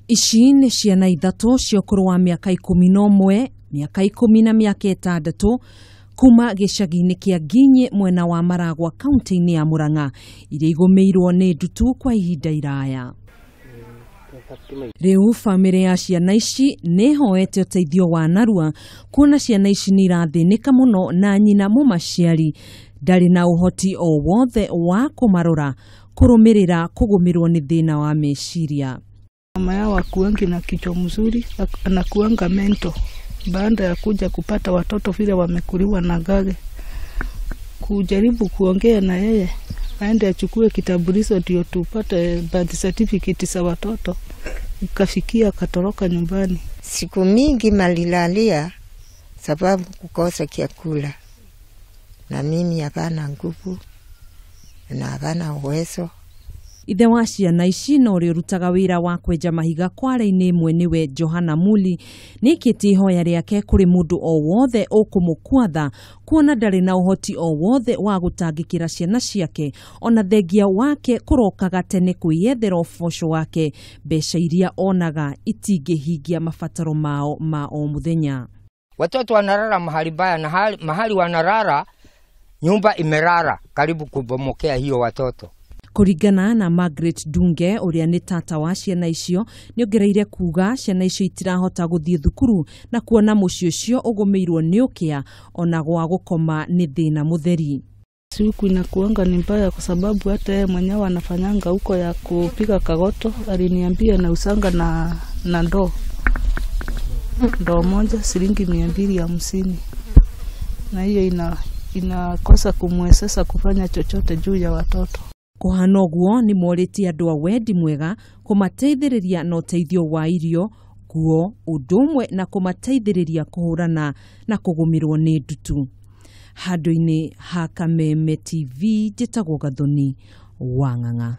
Ici nĩ ciana ithatũ cia ũkũrũ wa mĩaka 11, mĩaka 10 na mĩaka 6 kuma gĩcagi-inĩ kĩa Nginyi mwena wa Maragwa kaunti-inĩ ya Murang'a iria igũmĩirwo nĩ ndutu kwa ihinda iraya. Rĩu famĩlĩ ya ciana ici nĩ hoete ũteithio wa narua kuona ciana ici nĩ irathĩnĩka mũno na nyina mũmaciari ndarĩ na ũhoti o wothe wa kũmarora kũrũmĩrĩra kũgũmĩrwo nĩ thĩna wa meciria. Mama yao hakuangi na kichwa mzuri, anakuanga mento baada ya kuja kupata watoto vile wamekuliwa na gage. Kujaribu kuongea na yeye aende achukue kitambulisho ndio tupate birth certificate za watoto, ikafikia katoroka nyumbani. Siku mingi malilalia sababu kukosa chakula, na mimi hapana nguvu na hapana uwezo. Ithe wa ciana ici no ũrĩa ũrutaga wĩra wa kwenja mahiga kware-inĩ ĩmwe nĩwe Johana Muli nĩkĩtie ihoya rĩake kũrĩ mũndũ o wothe ũkũmũkwatha kuona ndarĩ na ũhoti o wothe wa gũtangĩkĩra ciana ciake ona thengia wake kũrokaga tene kwĩyethera ũboco wake mbeca iria onaga itingĩhingia mabataro mao ma o mũthenya. Watoto wanalala mahali baya na mahali wanalala nyumba imerara karibu kubomokea hiyo watoto. Kũringana na Margaret Dunge ũrĩa nĩ tata wa ciana icio nĩ ongereire kuga ciana icio itirahota gũthiĩ thukuru na kuona mũciĩ ũcio ũgũmĩirwo nĩ ũkĩa ona gwa gũkoma nĩ thĩna mũtheri. Siku inakuanga ni mbaya kwa sababu hata yeye mwenyewe anafanyanga huko ya kupiga kagoto. Aliniambia na usanga na ndoo moja shilingi 250, na hiyo inakosa kumwezesha kufanya chochote juu ya watoto. Kũhana ũguo nĩ morĩtie andũ a wendi mwega kũmateithĩrĩria na ũteithio wa irio, nguo, ũndũ ũmwe na kũmateithĩrĩria kũhũrana na kũgũmĩrwo nĩ ndutu. Handũ-inĩ ha Kameme TV njĩtagwo Gathoni wa Ng'ang'a.